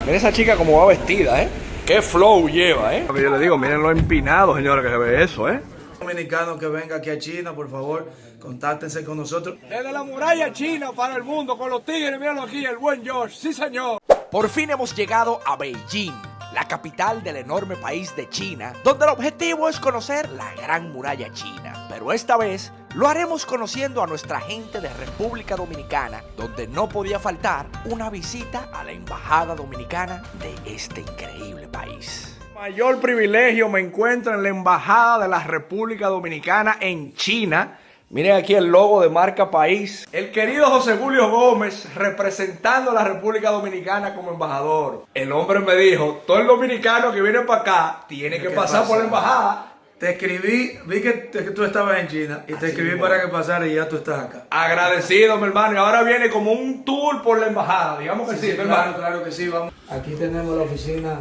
Miren esa chica como va vestida, ¿eh? Qué flow lleva, ¿eh? Lo que yo le digo, miren lo empinado, señores, que se ve eso, ¿eh? Dominicano que venga aquí a China, por favor, contáctense con nosotros. Desde la muralla china para el mundo, con los tigres, míralo aquí, el buen George, sí señor. Por fin hemos llegado a Beijing, la capital del enorme país de China, donde el objetivo es conocer la Gran Muralla China. Pero esta vez lo haremos conociendo a nuestra gente de República Dominicana, donde no podía faltar una visita a la Embajada Dominicana de este increíble país. Mayor privilegio me encuentro en la Embajada de la República Dominicana en China. Miren aquí el logo de marca país. El querido José Julio Gómez representando a la República Dominicana como embajador. El hombre me dijo, todo el dominicano que viene para acá tiene que pasar por la embajada. Te escribí, vi que tú estabas en China y te escribí para que pasara y ya tú estás acá. Agradecido, mi hermano. Y ahora viene como un tour por la embajada. Digamos que sí, mi hermano. Claro que sí, vamos. Aquí tenemos la oficina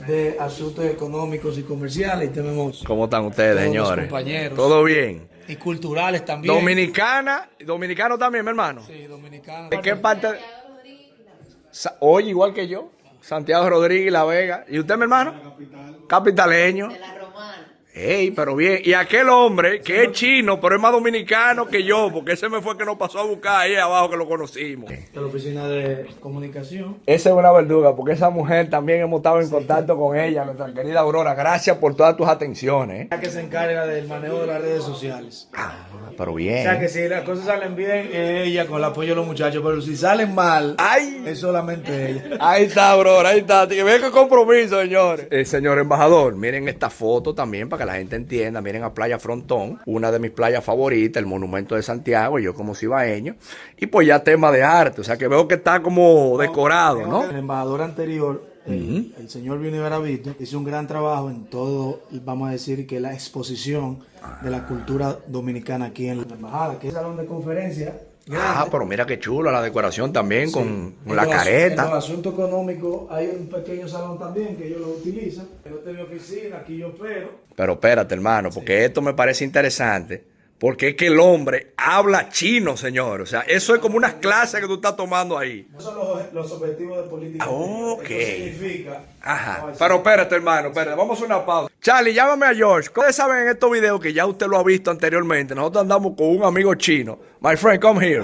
de asuntos económicos y comerciales y tenemos ¿Cómo están ustedes, todos los señores? compañeros. ¿Todo bien? Y culturales también. Dominicano también, mi hermano. Sí, dominicanos. ¿De qué parte? Oye, igual que yo. Santiago Rodríguez, La Vega. ¿Y usted, mi hermano? Capitaleño. De la Romana. Ey, pero bien. Y aquel hombre que es chino, pero es más dominicano que yo, porque ese me fue que nos pasó a buscar ahí abajo que lo conocimos. De la oficina de comunicación. Esa es una verduga, porque esa mujer también hemos estado en contacto con ella, nuestra querida Aurora. Gracias por todas tus atenciones. La que se encarga del manejo de las redes sociales. Pero O bien. sea que si las cosas salen bien, es ella con el apoyo de los muchachos, pero si salen mal, ¡Ay! es solamente ella. Ahí está, Aurora, ahí está. Ve qué compromiso, señores. Señor embajador, miren esta foto también para que la gente entienda. Miren a Playa Frontón, una de mis playas favoritas, el Monumento de Santiago, yo como cibaeño. Y pues ya tema de arte, o sea que veo que está como decorado, ¿no? El embajador anterior, el señor Vini Garavito, hizo un gran trabajo en todo, vamos a decir que la exposición de la cultura dominicana aquí en la embajada, que es el salón de conferencia. Ah, pero mira qué chulo la decoración también con En la los- En careta. los asuntos económicos hay un pequeño salón también que ellos lo utilizan. Yo tengo mi oficina, aquí yo opero. Pero espérate, hermano, porque esto me parece interesante. Porque es que el hombre habla chino, señor. O sea, eso es como unas clases que tú estás tomando ahí. Esos son los objetivos de política. Ok. Esto significa. Ajá. Pero espérate, hermano, espérate. Vamos a hacer una pausa. Charlie, llámame a George. Ustedes saben en estos videos que ya usted lo ha visto anteriormente. Nosotros andamos con un amigo chino. My friend, come here.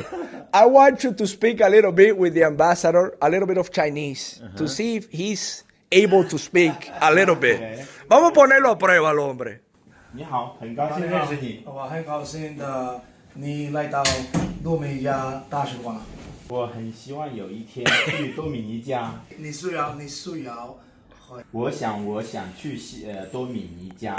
I want you to speak a little bit with the ambassador, a little bit of Chinese, to see if he's able to speak a little bit. Vamos a ponerlo a prueba al hombre. 你好，很高兴认识你。我很高兴的你来到多米尼加大使馆。我很希望有一天去多米尼加。你需要我想去多米尼加。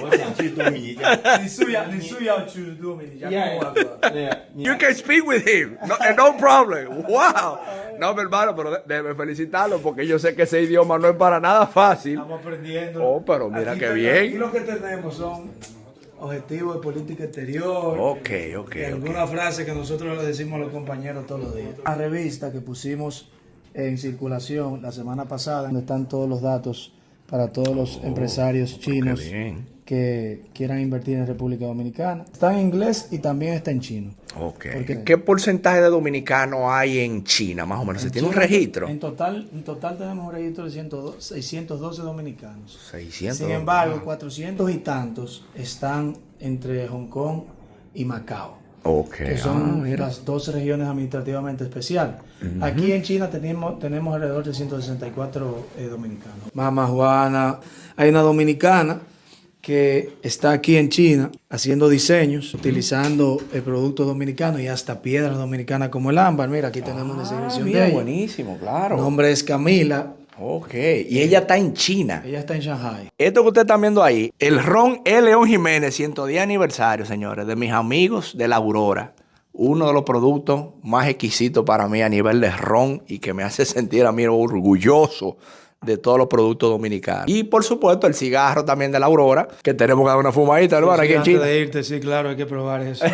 我想去多米尼加。你需要去多米尼加。对，你 You can speak with him. No problem. Wow. No, mi hermano, pero debe felicitarlo porque yo sé que ese idioma no es para nada fácil. Estamos aprendiendo. Oh, pero mira qué Aquí bien. lo que tenemos son objetivos de política exterior. Ok. Y alguna frase que nosotros le decimos a los compañeros todos los días. La revista que pusimos en circulación la semana pasada, donde están todos los datos para todos los empresarios chinos qué bien. que quieran invertir en República Dominicana. Está en inglés y también está en chino. Ok. Porque- ¿Qué porcentaje de dominicanos hay en China, más o menos? ¿Se tiene un China, registro? En total tenemos un registro de 612 dominicanos. 600. Sin embargo, 400 y tantos están entre Hong Kong y Macao, Ok. que son mira. las dos regiones administrativamente especiales. Aquí en China tenemos alrededor de 164 dominicanos. Mamá Juana, hay una dominicana que está aquí en China haciendo diseños, utilizando el producto dominicano y hasta piedras dominicanas como el ámbar. Mira, aquí tenemos una exhibición mira, de ella. buenísimo, claro. Su nombre es Camila. Ok. Y ella está en China. Ella está en Shanghai. Esto que ustedes están viendo ahí, el ron E. León Jiménez, 110 aniversario, señores, de mis amigos de la Aurora. Uno de los productos más exquisitos para mí a nivel de ron y que me hace sentir a mí orgulloso de todos los productos dominicanos. Y por supuesto el cigarro también de la Aurora, que tenemos que dar una fumadita, hermano, aquí en Antes China. de irte, sí, claro, hay que probar eso.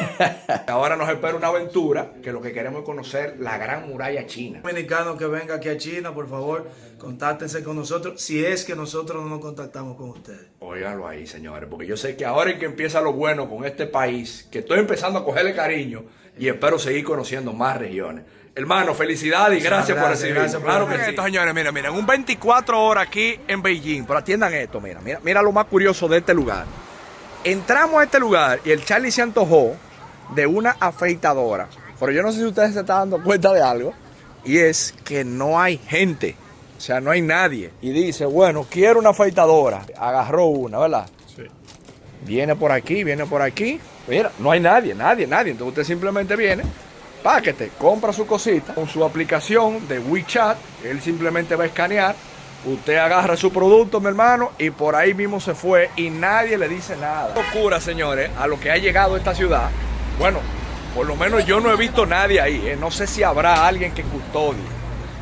Ahora nos espera una aventura, que lo que queremos es conocer la Gran Muralla China. Dominicano que venga aquí a China, por favor, contáctense con nosotros, si es que nosotros no nos contactamos con ustedes. Óiganlo ahí, señores, porque yo sé que ahora es que empieza lo bueno con este país, que estoy empezando a cogerle cariño y espero seguir conociendo más regiones. Hermano, felicidades y gracias por Gracias, recibirnos. gracias por Claro que venir. sí. Esto, señores, miren, un 24 horas aquí en Beijing. Pero atiendan esto, mira lo más curioso de este lugar. Entramos a este lugar y el Charlie se antojó de una afeitadora. Pero yo no sé si ustedes se están dando cuenta de algo. Y es que no hay gente. O sea, no hay nadie. Y dice, bueno, quiero una afeitadora. Agarró una, ¿verdad? Sí. Viene por aquí. Mira, no hay nadie. Entonces usted simplemente viene, páquete, compra su cosita con su aplicación de WeChat. Él simplemente va a escanear. Usted agarra su producto, mi hermano, y por ahí mismo se fue y nadie le dice nada. Locura, señores, a lo que ha llegado esta ciudad. Bueno, por lo menos yo no he visto nadie ahí. No sé si habrá alguien que custodie.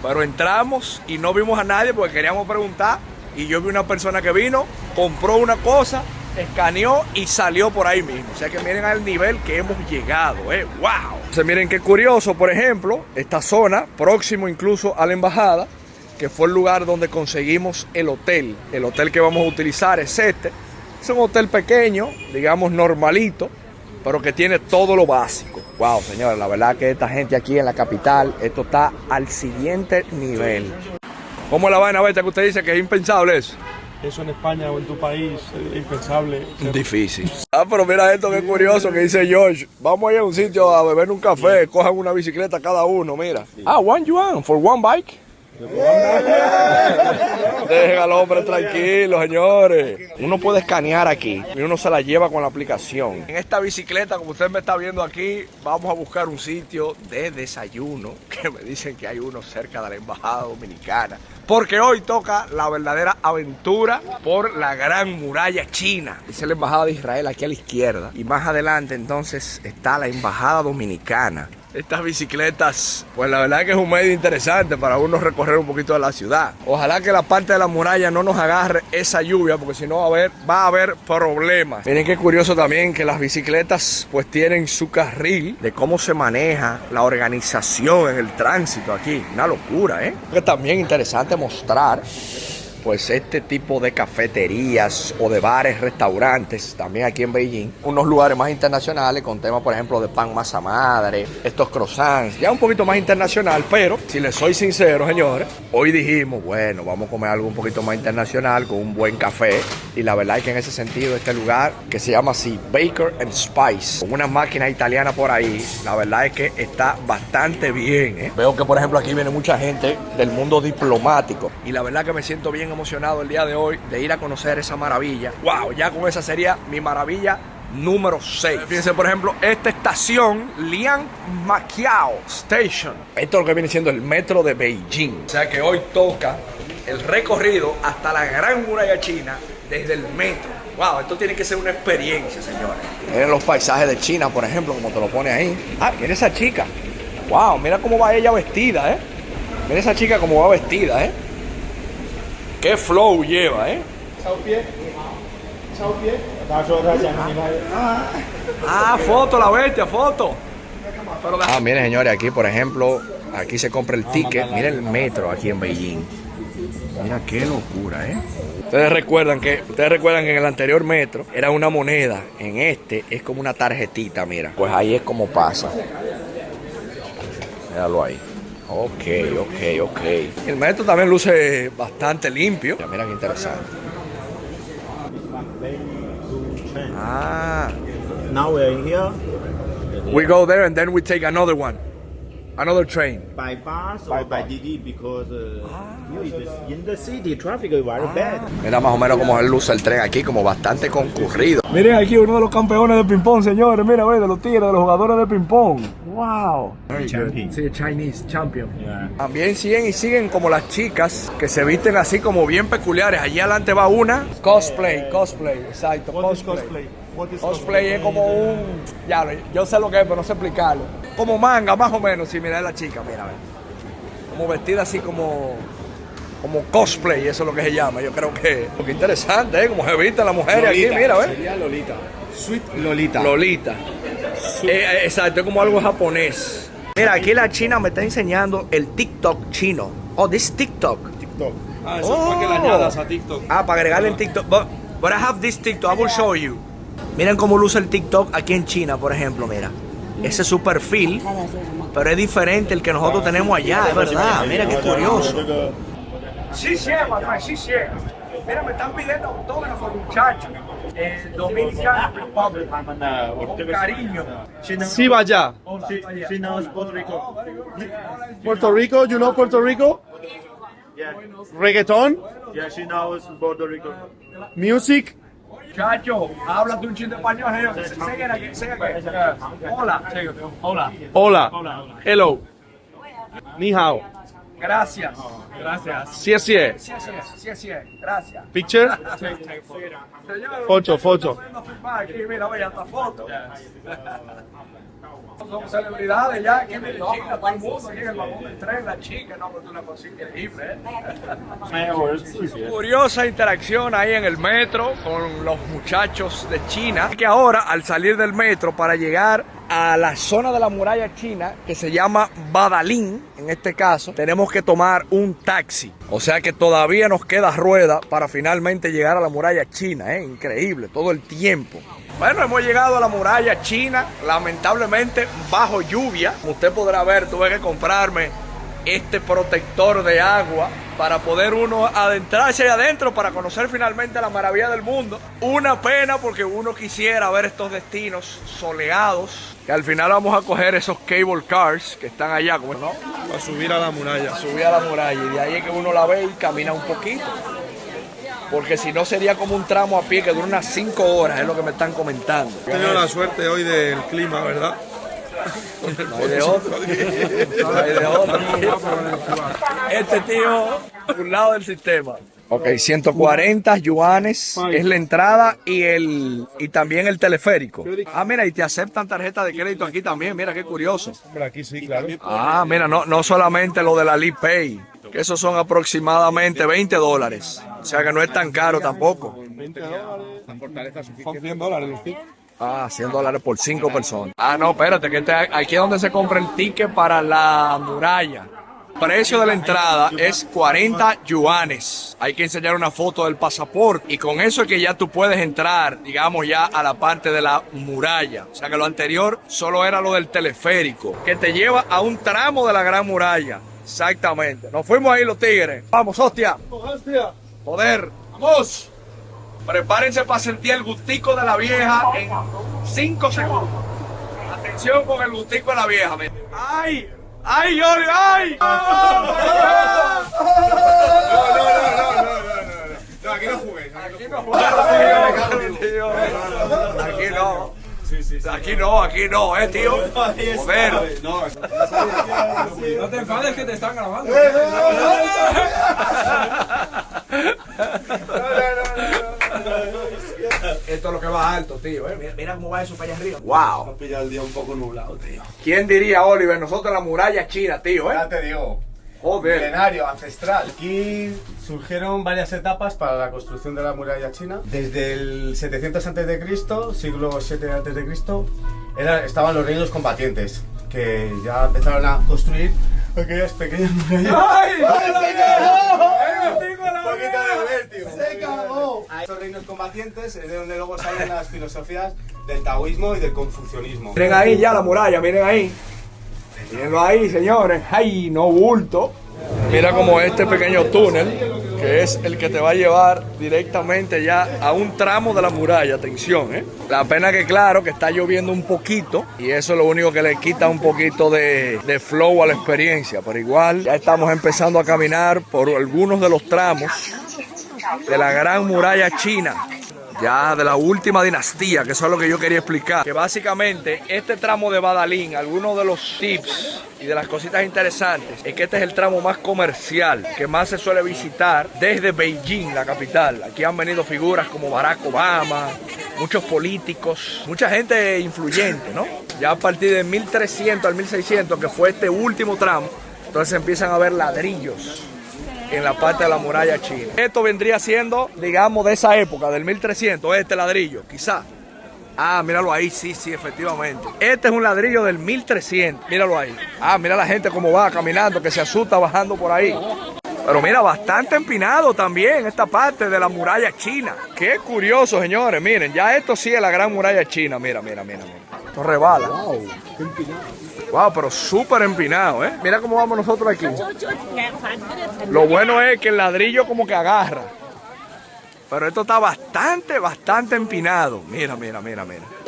Pero entramos y no vimos a nadie porque queríamos preguntar. Y yo vi una persona que vino, compró una cosa, escaneó y salió por ahí mismo. O sea que miren al nivel que hemos llegado, ¡wow! Entonces miren qué curioso, por ejemplo, esta zona, próximo incluso a la embajada, que fue el lugar donde conseguimos el hotel. El hotel que vamos a utilizar es este. Es un hotel pequeño, digamos normalito, pero que tiene todo lo básico. Wow, señores, la verdad que esta gente aquí en la capital, esto está al siguiente nivel. ¿Cómo es la vaina, Beta, que usted dice que es impensable eso? Eso en España o en tu país es impensable. Difícil. Pero mira esto, qué curioso que dice George. Vamos a ir a un sitio a beber un café, cojan una bicicleta cada uno, mira. $1 for one bike. Dejen al hombre tranquilo, señores. Uno puede escanear aquí y uno se la lleva con la aplicación. En esta bicicleta, como usted me está viendo aquí, vamos a buscar un sitio de desayuno, que me dicen que hay uno cerca de la Embajada Dominicana. Porque hoy toca la verdadera aventura por la Gran Muralla China. Esa es la Embajada de Israel aquí a la izquierda. Y más adelante entonces está la Embajada Dominicana. Estas bicicletas, pues la verdad que es un medio interesante para uno recorrer un poquito de la ciudad. Ojalá que la parte de la muralla no nos agarre esa lluvia, porque si no va a haber problemas. Miren qué curioso también que las bicicletas pues tienen su carril de cómo se maneja la organización en el tránsito aquí. Una locura, ¿eh? Es también interesante mostrar pues este tipo de cafeterías o de bares, restaurantes, también aquí en Beijing, unos lugares más internacionales con temas, por ejemplo, de pan masa madre, estos croissants, ya un poquito más internacional, pero si les soy sincero, señores, hoy dijimos, bueno, vamos a comer algo un poquito más internacional con un buen café, y la verdad es que en ese sentido este lugar, que se llama así, Baker and Spice, con una máquina italiana por ahí, la verdad es que está bastante bien, ¿eh? Veo que, por ejemplo, aquí viene mucha gente del mundo diplomático, y la verdad que me siento bien emocionado el día de hoy de ir a conocer esa maravilla. Wow, ya con esa sería mi maravilla número 6. Fíjense, por ejemplo, esta estación, Liang Macao Station. Esto es lo que viene siendo el metro de Beijing. O sea que hoy toca el recorrido hasta la Gran Muralla China desde el metro. Wow, esto tiene que ser una experiencia, señores. Miren los paisajes de China, por ejemplo, como te lo pone ahí. Ah, mira esa chica. Wow, mira cómo va ella vestida, ¿eh? Mira esa chica cómo va vestida, ¿eh? Qué flow lleva, ¿eh? Foto, la bestia, foto. Miren, señores, aquí, por ejemplo, aquí se compra el ticket. Miren el metro aquí en Beijing. Mira qué locura, ¿eh? Ustedes recuerdan que en el anterior metro era una moneda. En este es como una tarjetita, mira. Pues ahí es como pasa. Míralo ahí. Ok. El metro también luce bastante limpio. Mira qué interesante. Now we are in here. We go there and then we take another one. Another train. By bus or by Didi because in the city traffic is very bad. Mira más o menos cómo él luce el tren aquí, como bastante concurrido. Miren aquí uno de los campeones de ping-pong, señores. Mira, ve, de los tigres, de los jugadores de ping-pong. Wow. Sí, Chinese champion. Yeah. También siguen como las chicas que se visten así como bien peculiares. Allí adelante va una. Cosplay, exacto. What is cosplay? Cosplay es como un... Ya, yo sé lo que es, pero no sé explicarlo. Como manga, más o menos. Sí, mira, es la chica, mira, ve. Como vestida así como cosplay, eso es lo que se llama. Yo creo que... Qué interesante, ¿eh? Como se visten las mujeres aquí, mira, ve. Sería Lolita. Sweet Lolita. Lolita. Exacto, es como algo japonés. Mira, aquí la china me está enseñando el TikTok chino. Oh, this is TikTok. Eso es para que le añadas a TikTok. Para agregarle en TikTok. But I have this TikTok, I will show you. Miren cómo luce el TikTok aquí en China, por ejemplo, mira. Ese es su perfil, pero es diferente el que nosotros tenemos allá, es verdad. Mira qué curioso. Sí, sí, papá, sí, sí. Mira, me están pidiendo autógrafos, muchachos. Dominicano Republic. Con cariño. Sí, vaya. She knows Puerto Rico. Puerto Rico, you know Puerto Rico? Yeah, Reggaeton, yeah, she knows Puerto Rico. music. Muchacho, háblate un chiste español. Hola. Hola. Hola. Hello. Ni hao. Gracias. Gracias. Sí, sí. Sí, sí, sí, sí. Gracias. Picture. Señor, Foto. aquí, mira, vaya esta foto. Somos celebridades ya, aquí en China, todo el mundo, aquí en el vagón del tren, la chica, no, pero es una cosa increíble, Curiosa interacción ahí en el metro con los muchachos de China, que ahora al salir del metro para llegar a la zona de la muralla china, que se llama Badalín, en este caso, tenemos que tomar un taxi. O sea que todavía nos queda rueda para finalmente llegar a la muralla china, increíble, todo el tiempo. Bueno, hemos llegado a la muralla china, lamentablemente bajo lluvia. Como usted podrá ver, tuve que comprarme este protector de agua para poder uno adentrarse ahí adentro para conocer finalmente la maravilla del mundo. Una pena porque uno quisiera ver estos destinos soleados, que al final vamos a coger esos cable cars que están allá, ¿no? Para subir a la muralla. Subir a la muralla y de ahí es que uno la ve y camina un poquito. Porque si no sería como un tramo a pie que dura unas 5 horas, es lo que me están comentando. He tenido la suerte hoy del clima, ¿verdad? No hay de otro. No hay de otro. Este tío, un lado del sistema. Ok, 140 yuanes es la entrada y también el teleférico. Ah, mira, y te aceptan tarjeta de crédito aquí también. Mira, qué curioso. Hombre, aquí sí, claro. Ah, mira, no solamente lo de la Alipay, que esos son aproximadamente $20. O sea que no es tan caro tampoco. Son $100, ¿sí? Ah, $100 por 5 personas. Ah, no, espérate, que aquí es donde se compra el ticket para la muralla. Precio de la entrada es 40 yuanes. Hay que enseñar una foto del pasaporte y con eso es que ya tú puedes entrar, digamos, ya a la parte de la muralla. O sea que lo anterior solo era lo del teleférico, que te lleva a un tramo de la Gran Muralla. Exactamente. Nos fuimos ahí los tigres. Vamos, hostia. Joder. Vamos. Prepárense para sentir el gustico de la vieja en 5 segundos. Atención con el gustico de la vieja. ¡Ay! ¡Ay, Yori! ¡Ay! No, aquí no juguéis. Aquí no. Aquí no, tío. Joder. No te enfades que te están grabando. Esto es lo que va alto, tío. Mira cómo va eso para allá arriba. ¡Wow! Ha pillado el día un poco nublado, tío. ¿Quién diría, Oliver? Nosotros en la muralla china, tío, Ya te digo, Joder. milenario, ancestral. Aquí surgieron varias etapas para la construcción de la muralla china. Desde el 700 a.C., siglo 7 a.C., estaban los reinos combatientes, que ya empezaron a construir aquellas pequeñas murallas. ¡Ay! ¡Se cagó! A estos reinos combatientes es de donde luego salen las filosofías del taoísmo y del confucianismo. Miren ahí ya la muralla, miren ahí. Mírenlo ahí, señores. ¡Ay, no bulto! Mira como este pequeño túnel, que es el que te va a llevar directamente ya a un tramo de la muralla. Atención, La pena que claro que está lloviendo un poquito y eso es lo único que le quita un poquito de flow a la experiencia. Pero igual ya estamos empezando a caminar por algunos de los tramos de la Gran Muralla China. Ya de la última dinastía, que eso es lo que yo quería explicar. Que básicamente este tramo de Badalín, algunos de los tips y de las cositas interesantes, es que este es el tramo más comercial, que más se suele visitar desde Beijing, la capital. Aquí han venido figuras como Barack Obama, muchos políticos, mucha gente influyente, ¿no? Ya a partir de 1300 al 1600, que fue este último tramo, entonces empiezan a ver ladrillos en la parte de la muralla china. Esto vendría siendo, digamos, de esa época, del 1300, este ladrillo, quizá. Ah, míralo ahí, sí, efectivamente. Este es un ladrillo del 1300, míralo ahí. Ah, mira la gente cómo va caminando, que se asusta bajando por ahí. Pero mira, bastante empinado también esta parte de la muralla china. Qué curioso, señores, miren, ya esto sí es la Gran Muralla China, mira. No rebala. Wow, pero súper empinado, ¿eh? Mira cómo vamos nosotros aquí. Lo bueno es que el ladrillo como que agarra. Pero esto está bastante empinado. Mira.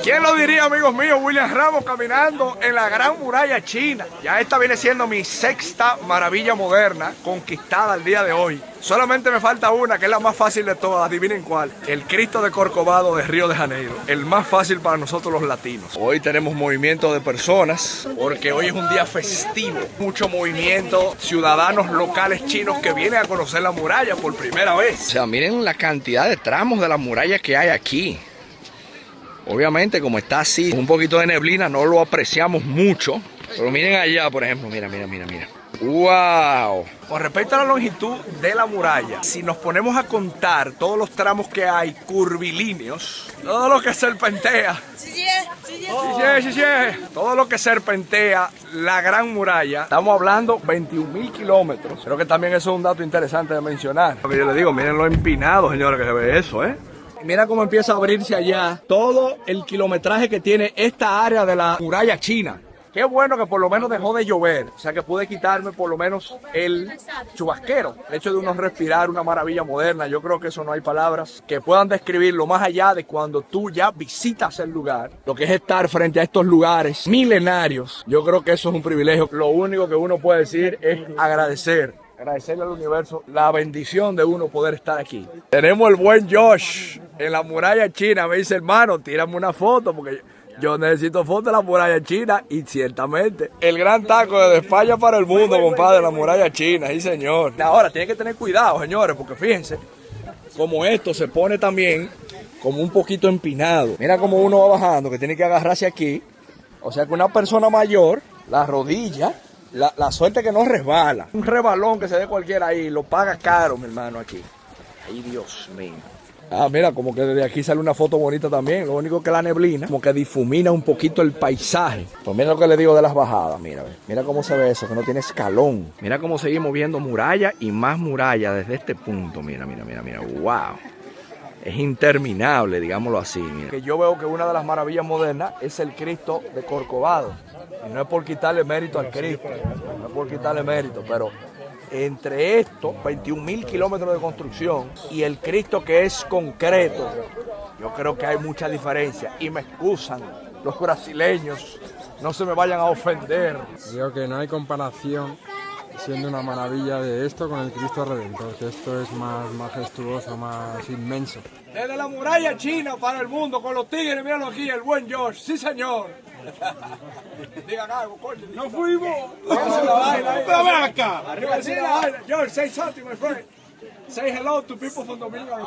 ¿Quién lo diría, amigos míos? William Ramos caminando en la Gran Muralla China. Ya esta viene siendo mi sexta maravilla moderna conquistada al día de hoy. Solamente me falta una, que es la más fácil de todas. Adivinen cuál. El Cristo de Corcovado de Río de Janeiro. El más fácil para nosotros los latinos. Hoy tenemos movimiento de personas porque hoy es un día festivo. Mucho movimiento, ciudadanos locales chinos que vienen a conocer la muralla por primera vez. O sea, miren la cantidad de tramos de la muralla que hay aquí. Obviamente, como está así, un poquito de neblina, no lo apreciamos mucho. Pero miren allá, por ejemplo, mira. ¡Wow! Con respecto a la longitud de la muralla, si nos ponemos a contar todos los tramos que hay curvilíneos, todo lo que serpentea, todo lo que serpentea la Gran Muralla, estamos hablando 21.000 kilómetros. Creo que también eso es un dato interesante de mencionar. Lo que yo les digo, miren lo empinado, señores, que se ve eso, ¿eh? Mira cómo empieza a abrirse allá todo el kilometraje que tiene esta área de la muralla china. Qué bueno que por lo menos dejó de llover, o sea que pude quitarme por lo menos el chubasquero. El hecho de uno respirar una maravilla moderna, yo creo que eso no hay palabras que puedan describirlo más allá de cuando tú ya visitas el lugar. Lo que es estar frente a estos lugares milenarios, yo creo que eso es un privilegio. Lo único que uno puede decir es agradecerle al universo la bendición de uno poder estar aquí. Tenemos el buen Josh en la muralla china. Me dice, hermano, tírame una foto porque yo necesito foto de la muralla china. Y ciertamente, el gran taco de España para el mundo, compadre, la muralla china, sí señor. Ahora, tienen que tener cuidado, señores, porque fíjense, como esto se pone también como un poquito empinado. Mira cómo uno va bajando, que tiene que agarrarse aquí. O sea que una persona mayor, la rodilla, la suerte que no resbala. Un rebalón que se dé cualquiera ahí, lo paga caro, mi hermano, aquí. Ay, Dios mío. Ah, mira, como que desde aquí sale una foto bonita también. Lo único que la neblina, como que difumina un poquito el paisaje. Pues mira lo que le digo de las bajadas, mira cómo se ve eso, que no tiene escalón. Mira cómo seguimos viendo muralla y más muralla desde este punto. Mira, wow. Es interminable, digámoslo así. Mira. Que yo veo que una de las maravillas modernas es el Cristo de Corcovado. Y no es por quitarle mérito al Cristo, no es por quitarle mérito, pero entre estos 21.000 kilómetros de construcción y el Cristo que es concreto, yo creo que hay mucha diferencia. Y me excusan los brasileños, no se me vayan a ofender. Creo que no hay comparación, siendo una maravilla de esto con el Cristo Redentor, que esto es más majestuoso, más inmenso. Desde la muralla china para el mundo, con los tigres, míralo aquí, el buen George, sí señor. Digan algo, coño. ¡No fuimos! ¡Ven acá! Arriba sí la vaina. George, say something, my friend. Say hello to people from Dominican.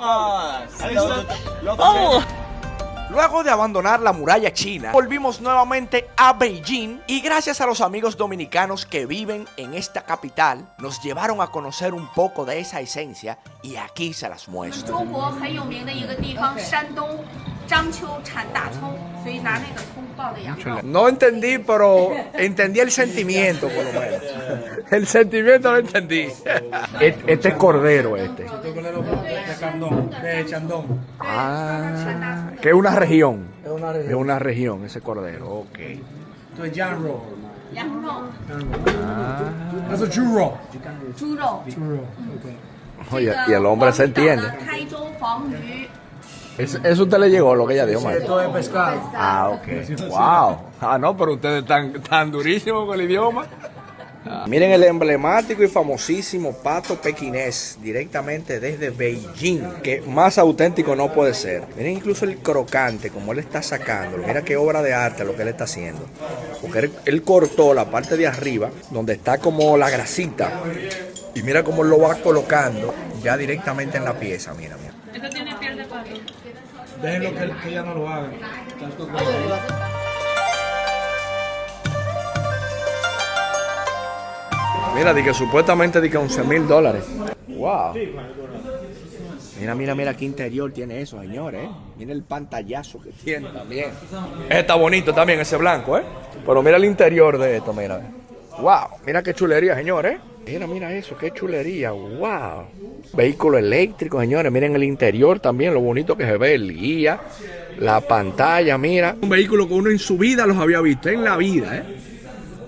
Luego de abandonar la muralla china, volvimos nuevamente a Beijing y gracias a los amigos dominicanos que viven en esta capital, nos llevaron a conocer un poco de esa esencia y aquí se las muestro. No entendí, pero entendí el sentimiento, por lo menos. El sentimiento lo entendí. Este es cordero, este. De Chandón. Ah, que es una región. Es una Es región. una región ese cordero, ok. Esto es Yanro. Eso es churro. Churro. Oye, y el hombre se entiende. Eso usted le llegó, lo que ella dijo, Marta. Esto es pescado. Ah, ok. Wow. Ah, no, pero ustedes tan durísimos con el idioma. Miren el emblemático y famosísimo pato pequinés directamente desde Beijing, que más auténtico no puede ser. Miren incluso el crocante, como él está sacándolo. Mira qué obra de arte lo que él está haciendo. Porque él cortó la parte de arriba, donde está como la grasita. Y mira cómo lo va colocando ya directamente en la pieza. Mira. Esto tiene piel de pato. Déjenlo que ella no lo haga. Mira, di que supuestamente di que $11,000. Wow. Mira qué interior tiene eso, señores. Mira el pantallazo que tiene también. Está bonito también ese blanco, Pero mira el interior de esto, mira. Wow, mira qué chulería, señores. Mira eso, qué chulería. Wow. Vehículo eléctrico, señores. Miren el interior también, lo bonito que se ve, el guía. La pantalla, mira. Un vehículo que uno en su vida los había visto, en la vida, ¿eh?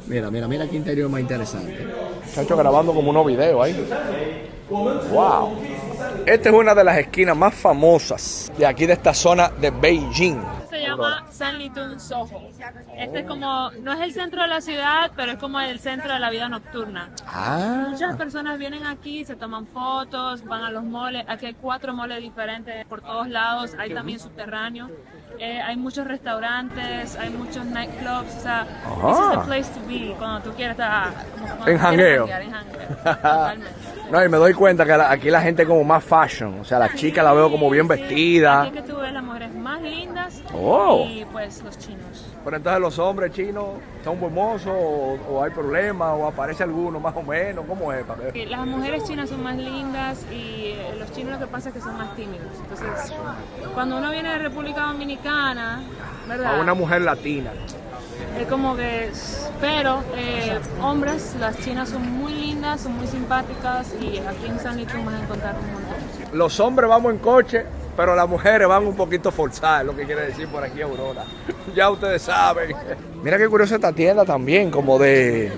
Mira, mira, mira qué interior más interesante. Chacho grabando como unos videos ahí. Wow. Esta es una de las esquinas más famosas de aquí de esta zona de Beijing. Se llama Sanlitun Soho. Este es como, no es el centro de la ciudad, pero es como el centro de la vida nocturna. Muchas personas vienen aquí, se toman fotos, van a los moles. Aquí hay 4 moles diferentes por todos lados. Hay también subterráneos. Hay muchos restaurantes, hay muchos nightclubs. O sea, this is the place to be cuando tú quieres estar En jangueo. Totalmente. No, y me doy cuenta que aquí la gente es como más fashion. O sea, las chicas la veo como bien vestidas. Aquí es que tú ves las mujeres más lindas y pues los chinos. Pero entonces los hombres chinos son hermosos o hay problemas o aparece alguno más o menos. ¿Cómo es? Las mujeres chinas son más lindas y los chinos lo que pasa es que son más tímidos. Entonces, cuando uno viene de República Dominicana, ¿verdad? A una mujer latina. Es como que, pero hombres, las chinas son muy lindas, son muy simpáticas y aquí en Sanlitun vas a encontrar un montón. Los hombres vamos en coche, pero las mujeres van un poquito forzadas, lo que quiere decir por aquí Aurora. Ya ustedes saben. Mira qué curiosa esta tienda también, como de...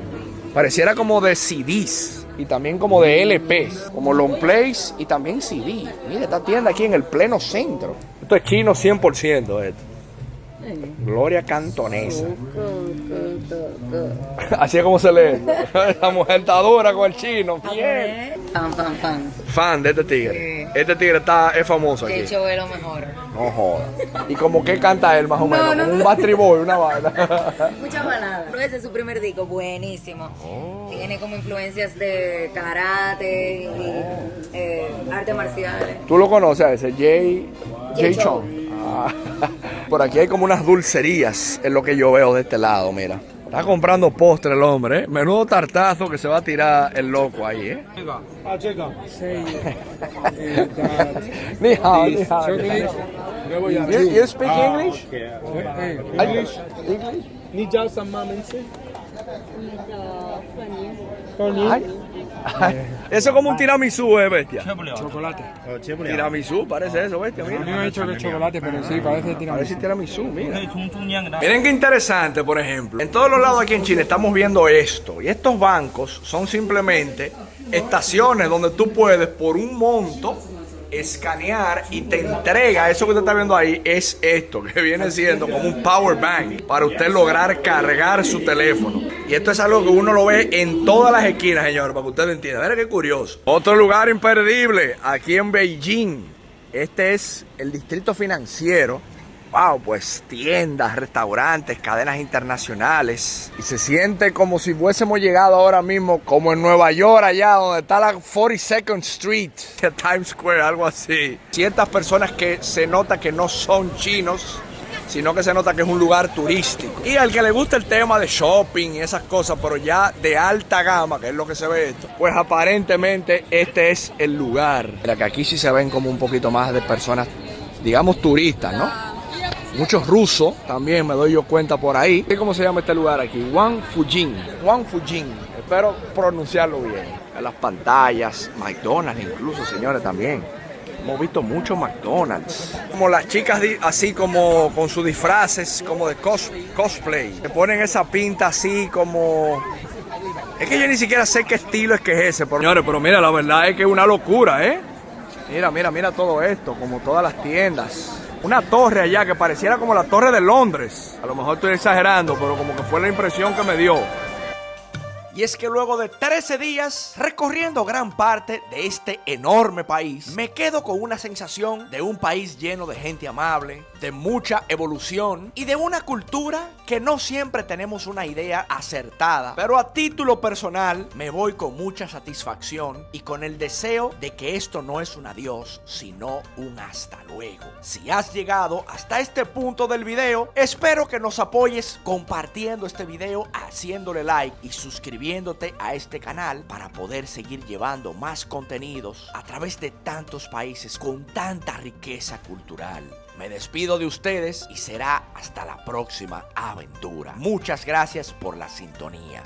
Pareciera como de CDs y también como de LPs, como long plays y también CD. Mira esta tienda aquí en el pleno centro. Esto es chino 100% esto. Gloria Cantonesa. Así es como se lee. La mujer está dura con el chino. Bien. Fan. Fan de este tigre. Sí. Este tigre es famoso aquí. De hecho, es lo mejor. No joda. ¿Y como qué canta él más o menos? Como un Backstreet Boy, una vaina. Muchas baladas. Pero ese es su primer disco, buenísimo. Tiene como influencias de karate y arte marciales. ¿Tú lo conoces a ese? Jay Chong. Por aquí hay como unas dulcerías, es lo que yo veo de este lado, mira. Está comprando postre el hombre, ¿eh? Menudo tartazo que se va a tirar el loco ahí, ¿eh? Ni hao, ni hao. You speak English? English? Eso es como un tiramisú, bestia. Chocolate. Tiramisú, parece eso, bestia. A mí me Mira. ha dicho que es chocolate, pero sí, parece tiramisú. Parece tiramisú, mira. Miren qué interesante, por ejemplo. En todos los lados aquí en Chile estamos viendo esto. Y estos bancos son simplemente estaciones donde tú puedes, por un monto, escanear y te entrega, eso que usted está viendo ahí es esto, que viene siendo como un power bank para usted lograr cargar su teléfono. Y esto es algo que uno lo ve en todas las esquinas, señor, para que usted lo entienda. Mira qué curioso. Otro lugar imperdible, aquí en Beijing. Este es el distrito financiero. Wow, pues tiendas, restaurantes, cadenas internacionales. Y se siente como si fuésemos llegado ahora mismo, como en Nueva York, allá donde está la 42nd Street, Times Square, algo así. Ciertas personas que se nota que no son chinos, sino que se nota que es un lugar turístico. Y al que le gusta el tema de shopping y esas cosas, pero ya de alta gama, que es lo que se ve esto, pues aparentemente este es el lugar. Mira que aquí sí se ven como un poquito más de personas, digamos, turistas, ¿no? Muchos rusos también me doy yo cuenta por ahí. ¿Cómo se llama este lugar aquí? Wangfujing. Espero pronunciarlo bien. En las pantallas, McDonald's incluso, señores, también. Hemos visto muchos McDonald's. Como las chicas así como con sus disfraces, como de cosplay. Se ponen esa pinta así como... Es que yo ni siquiera sé qué estilo es que es ese. Señores, pero mira, la verdad es que es una locura, ¿eh? Mira todo esto, como todas las tiendas. Una torre allá que pareciera como la Torre de Londres. A lo mejor estoy exagerando, pero como que fue la impresión que me dio. Y es que luego de 13 días recorriendo gran parte de este enorme país, me quedo con una sensación de un país lleno de gente amable, de mucha evolución y de una cultura que no siempre tenemos una idea acertada. Pero a título personal me voy con mucha satisfacción y con el deseo de que esto no es un adiós, sino un hasta luego. Si has llegado hasta este punto del video, espero que nos apoyes compartiendo este video, haciéndole like y suscribiéndote a este canal para poder seguir llevando más contenidos a través de tantos países con tanta riqueza cultural. Me despido de ustedes y será hasta la próxima aventura. Muchas gracias por la sintonía.